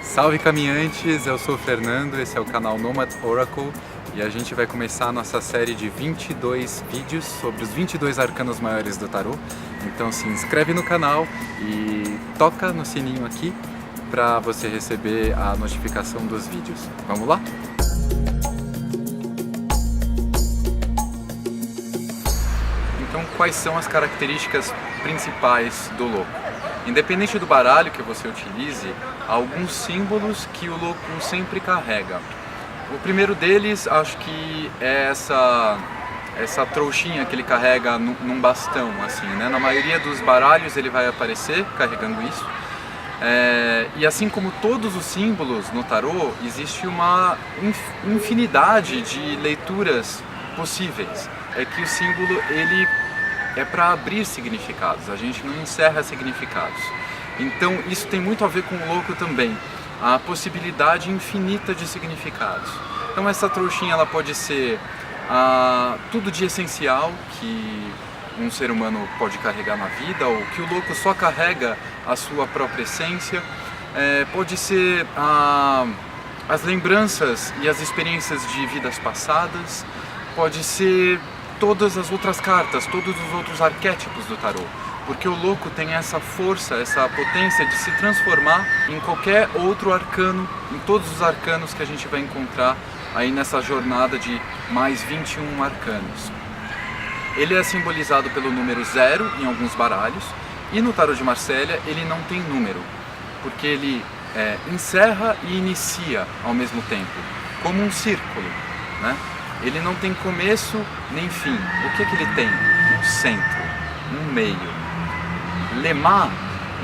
Salve caminhantes, eu sou o Fernando, esse é o canal Nomad Oracle e a gente vai começar a nossa série de 22 vídeos sobre os 22 arcanos maiores do tarô. Então se inscreve no canal e toca no sininho aqui para você receber a notificação dos vídeos. Vamos lá? Então quais são as características principais do louco? Independente do baralho que você utilize, há alguns símbolos que o louco sempre carrega. O primeiro deles, acho que é essa trouxinha que ele carrega num bastão, assim, né? Na maioria dos baralhos ele vai aparecer carregando isso. E assim como todos os símbolos no tarô, existe uma infinidade de leituras possíveis. É que o símbolo, ele é para abrir significados, a gente não encerra significados. Então isso tem muito a ver com o louco também, a possibilidade infinita de significados. Então essa trouxinha ela pode ser tudo de essencial que um ser humano pode carregar na vida, ou que o louco só carrega a sua própria essência. Pode ser as lembranças e as experiências de vidas passadas, pode ser todas as outras cartas, todos os outros arquétipos do tarô, porque o louco tem essa força, essa potência de se transformar em qualquer outro arcano, em todos os arcanos que a gente vai encontrar aí nessa jornada de mais 21 arcanos. Ele é simbolizado pelo número 0 em alguns baralhos, e no tarô de Marsella ele não tem número, porque ele encerra e inicia ao mesmo tempo, como um círculo, né? Ele não tem começo nem fim. O que ele tem? Um centro, um meio. Le mât,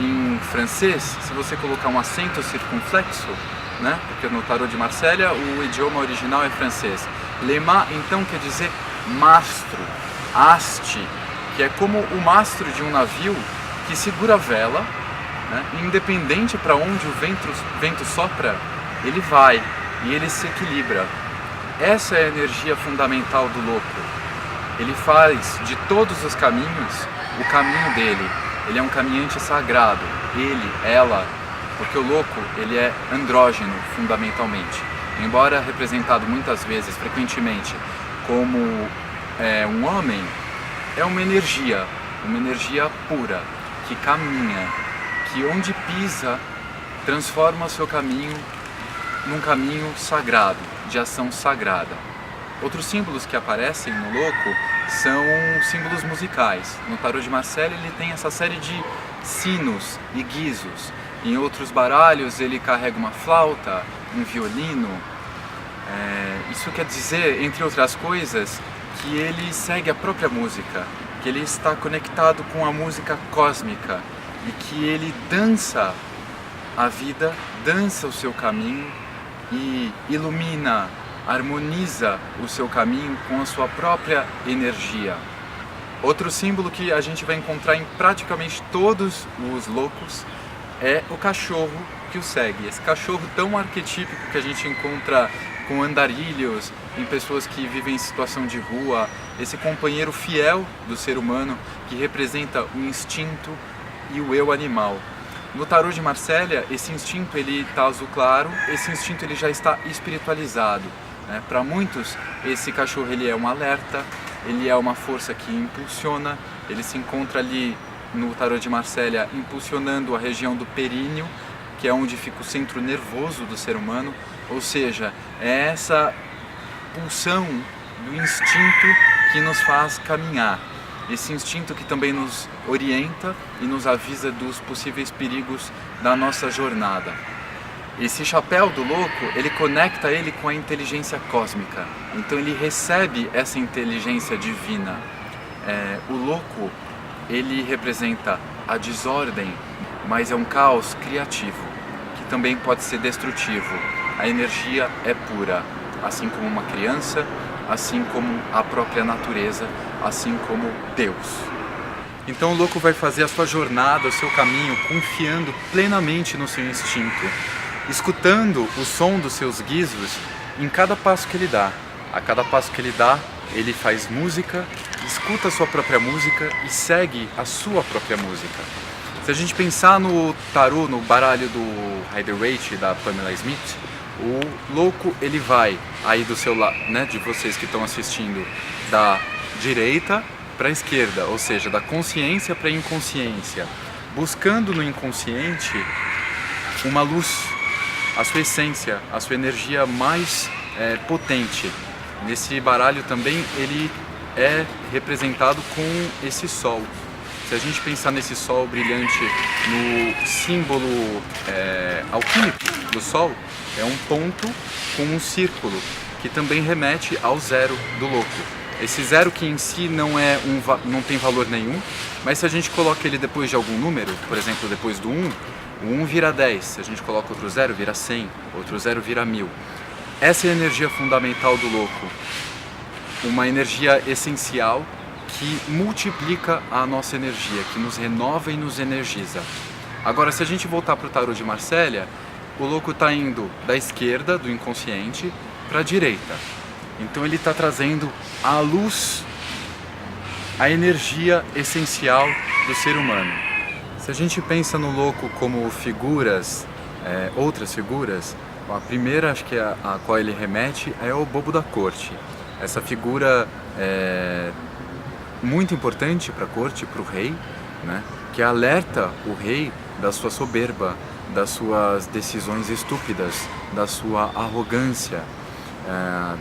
em francês, se você colocar um acento circunflexo, né? Porque no tarô de Marsella o idioma original é francês. Le mât, então, quer dizer mastro, haste, que é como o mastro de um navio que segura a vela, né? Independente para onde o vento sopra, ele vai e ele se equilibra. Essa é a energia fundamental do louco. Ele faz de todos os caminhos o caminho dele. Ele é um caminhante sagrado. Ele, ela, porque o louco ele é andrógeno fundamentalmente. Embora representado muitas vezes, frequentemente, como um homem, é uma energia pura, que caminha, que onde pisa transforma o seu caminho num caminho sagrado, de ação sagrada. Outros símbolos que aparecem no louco são símbolos musicais. No tarô de Marsella ele tem essa série de sinos e guizos. Em outros baralhos ele carrega uma flauta, um violino. Isso quer dizer, entre outras coisas, que ele segue a própria música, que ele está conectado com a música cósmica e que ele dança a vida, dança o seu caminho e ilumina, harmoniza o seu caminho com a sua própria energia. Outro símbolo que a gente vai encontrar em praticamente todos os loucos é o cachorro que o segue. Esse cachorro tão arquetípico que a gente encontra com andarilhos, em pessoas que vivem em situação de rua, esse companheiro fiel do ser humano que representa o instinto e o eu animal. No tarô de Marsella, esse instinto ele está azul claro, esse instinto ele já está espiritualizado, né? Para muitos, esse cachorro ele é um alerta, ele é uma força que impulsiona, ele se encontra ali no tarô de Marsella impulsionando a região do períneo, que é onde fica o centro nervoso do ser humano, ou seja, é essa pulsão do instinto que nos faz caminhar. Esse instinto que também nos orienta e nos avisa dos possíveis perigos da nossa jornada. Esse chapéu do louco, ele conecta ele com a inteligência cósmica. Então ele recebe essa inteligência divina. O louco, ele representa a desordem, mas é um caos criativo, que também pode ser destrutivo. A energia é pura, assim como uma criança, assim como a própria natureza, assim como Deus. Então o louco vai fazer a sua jornada, o seu caminho, confiando plenamente no seu instinto, escutando o som dos seus guizos em cada passo que ele dá. A cada passo que ele dá, ele faz música, escuta a sua própria música e segue a sua própria música. Se a gente pensar no tarô, no baralho do Rider-Waite, da Pamela Smith, o louco ele vai aí do seu lado, né, de vocês que estão assistindo, da direita para a esquerda, ou seja, da consciência para a inconsciência, buscando no inconsciente uma luz, a sua essência, a sua energia mais potente. Nesse baralho também ele é representado com esse sol. Se a gente pensar nesse sol brilhante no símbolo alquímico do sol, é um ponto com um círculo, que também remete ao zero do louco. Esse zero que em si não tem valor nenhum, mas se a gente coloca ele depois de algum número, por exemplo, depois do 1, o 1 vira 10, se a gente coloca outro zero, vira 100, outro zero vira 1000. Essa é a energia fundamental do louco, uma energia essencial que multiplica a nossa energia, que nos renova e nos energiza. Agora, se a gente voltar para o tarô de Marsella, o louco está indo da esquerda, do inconsciente, para a direita. Então ele está trazendo a luz, a energia essencial do ser humano. Se a gente pensa no louco como figuras, outras figuras, a primeira, acho que a qual ele remete, é o bobo da corte. Essa figura muito importante para a corte, para o rei, né, que alerta o rei da sua soberba, das suas decisões estúpidas, da sua arrogância.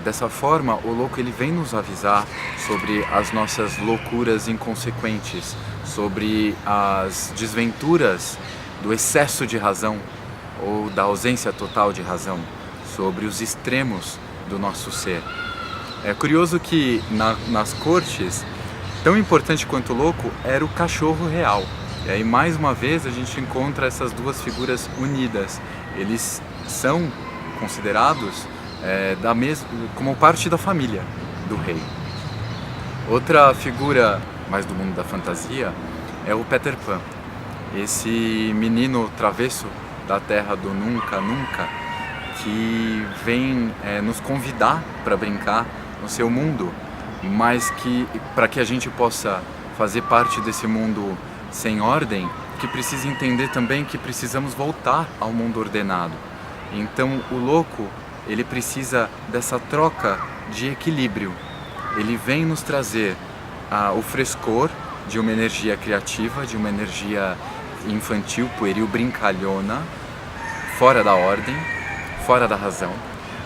Dessa forma, o louco ele vem nos avisar sobre as nossas loucuras inconsequentes, sobre as desventuras do excesso de razão ou da ausência total de razão, sobre os extremos do nosso ser. É curioso que nas cortes, tão importante quanto o louco era o cachorro real. E aí mais uma vez a gente encontra essas duas figuras unidas. Eles são considerados como parte da família do rei. Outra figura mais do mundo da fantasia é o Peter Pan. Esse menino travesso da terra do nunca, nunca, que vem nos convidar para brincar no seu mundo, mas que para que a gente possa fazer parte desse mundo sem ordem, que precisa entender também que precisamos voltar ao mundo ordenado. Então o louco, ele precisa dessa troca de equilíbrio. Ele vem nos trazer o frescor de uma energia criativa, de uma energia infantil, pueril, brincalhona, fora da ordem, fora da razão.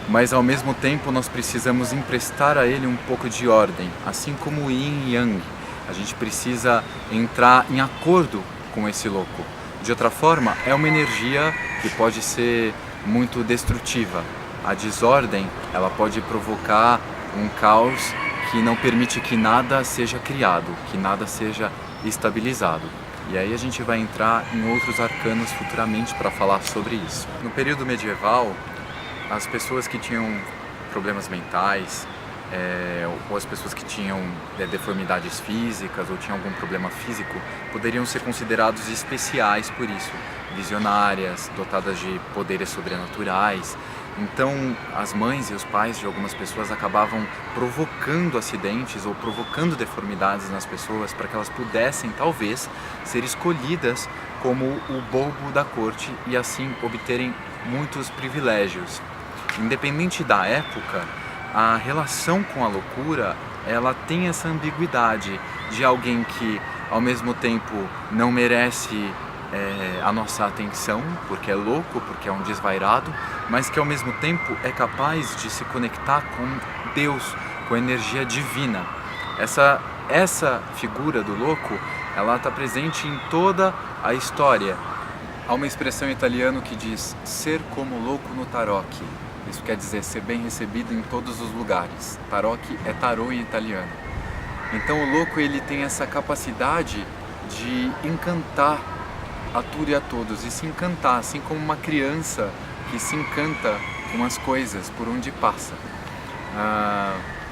Mas ao mesmo tempo nós precisamos emprestar a ele um pouco de ordem, assim como o yin e yang. A gente precisa entrar em acordo com esse louco. De outra forma, é uma energia que pode ser muito destrutiva. A desordem, ela pode provocar um caos que não permite que nada seja criado, que nada seja estabilizado. E aí a gente vai entrar em outros arcanos futuramente para falar sobre isso. No período medieval, as pessoas que tinham problemas mentais, ou as pessoas que tinham deformidades físicas ou tinham algum problema físico, poderiam ser considerados especiais por isso, visionárias, dotadas de poderes sobrenaturais. Então as mães e os pais de algumas pessoas acabavam provocando acidentes ou provocando deformidades nas pessoas para que elas pudessem talvez ser escolhidas como o bobo da corte e assim obterem muitos privilégios. Independente da época, a relação com a loucura, ela tem essa ambiguidade de alguém que ao mesmo tempo não merece a nossa atenção, porque é louco, porque é um desvairado, mas que ao mesmo tempo é capaz de se conectar com Deus, com a energia divina. Essa figura do louco, ela está presente em toda a história. Há uma expressão italiana que diz ser como louco no tarocchi. Isso quer dizer ser bem recebido em todos os lugares. Tarocchi é tarô em italiano. Então o louco ele tem essa capacidade de encantar a tudo e a todos, e se encantar, assim como uma criança que se encanta com as coisas por onde passa.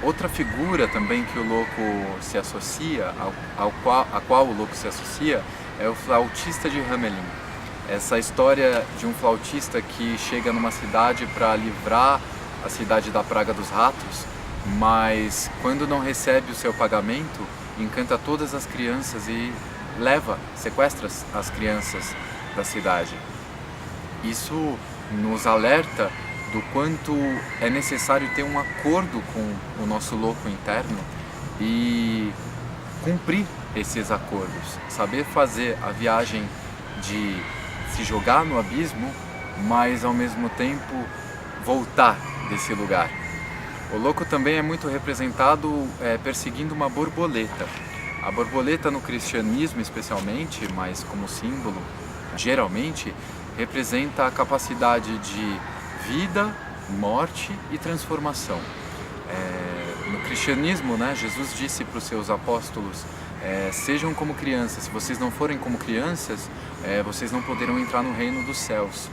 Outra figura também que o louco se associa, a qual o louco se associa, é o flautista de Hamelin. Essa história de um flautista que chega numa cidade para livrar a cidade da praga dos ratos, mas quando não recebe o seu pagamento, encanta todas as crianças e sequestra as crianças da cidade. Isso nos alerta do quanto é necessário ter um acordo com o nosso louco interno e cumprir esses acordos, saber fazer a viagem de se jogar no abismo, mas ao mesmo tempo voltar desse lugar. O louco também é muito representado perseguindo uma borboleta. A borboleta no cristianismo especialmente, mas como símbolo, geralmente, representa a capacidade de vida, morte e transformação. No cristianismo, né, Jesus disse para os seus apóstolos, sejam como crianças, se vocês não forem como crianças, vocês não poderão entrar no reino dos céus.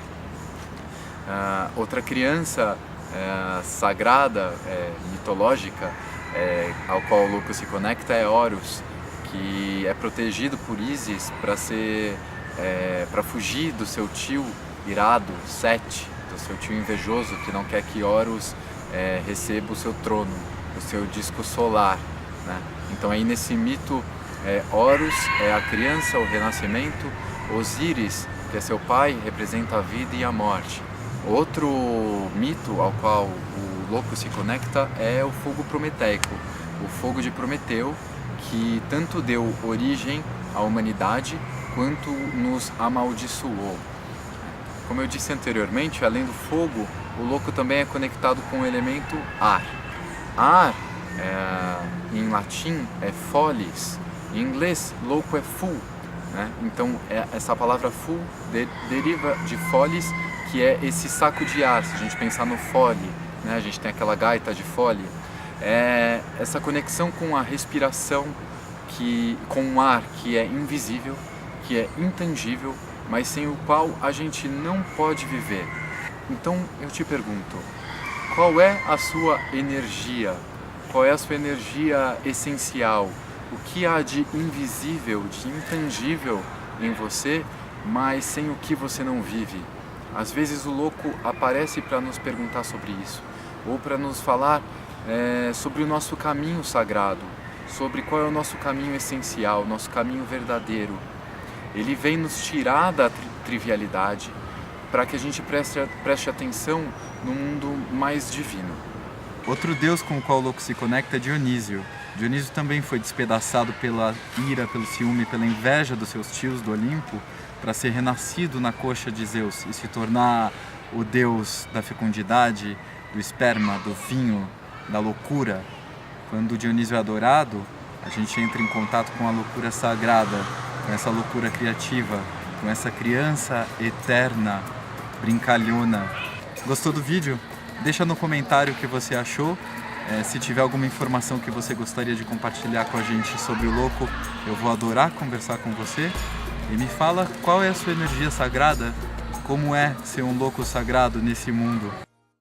Outra criança sagrada, mitológica, ao qual o louco se conecta é Horus, que é protegido por Ísis para fugir do seu tio irado, Sete, do seu tio invejoso, que não quer que Horus receba o seu trono, o seu disco solar, né? Então aí nesse mito, Horus é a criança, o renascimento, Osíris, que é seu pai, representa a vida e a morte. Outro mito ao qual o louco se conecta é o fogo prometeico, o fogo de Prometeu, que tanto deu origem à humanidade quanto nos amaldiçoou. Como eu disse anteriormente, além do fogo, o louco também é conectado com o elemento ar. Ar, em latim, é folis, em inglês, louco é fool, né? Então essa palavra fool deriva de folis, que é esse saco de ar. Se a gente pensar no fole, né? A gente tem aquela gaita de fole, essa conexão com a respiração, com o ar que é invisível, que é intangível, mas sem o qual a gente não pode viver. Então eu te pergunto, qual é a sua energia? Qual é a sua energia essencial? O que há de invisível, de intangível em você, mas sem o que você não vive? Às vezes o louco aparece para nos perguntar sobre isso, ou para nos falar sobre o nosso caminho sagrado, sobre qual é o nosso caminho essencial, nosso caminho verdadeiro. Ele vem nos tirar da trivialidade para que a gente preste atenção no mundo mais divino. Outro deus com o qual o louco se conecta é Dionísio. Dionísio também foi despedaçado pela ira, pelo ciúme, pela inveja dos seus tios do Olimpo, para ser renascido na coxa de Zeus e se tornar o deus da fecundidade, do esperma, do vinho, da loucura. Quando Dionísio é adorado, a gente entra em contato com a loucura sagrada, com essa loucura criativa, com essa criança eterna, brincalhona. Gostou do vídeo? Deixa no comentário o que você achou. Se tiver alguma informação que você gostaria de compartilhar com a gente sobre o louco, eu vou adorar conversar com você. E me fala qual é a sua energia sagrada, como é ser um louco sagrado nesse mundo.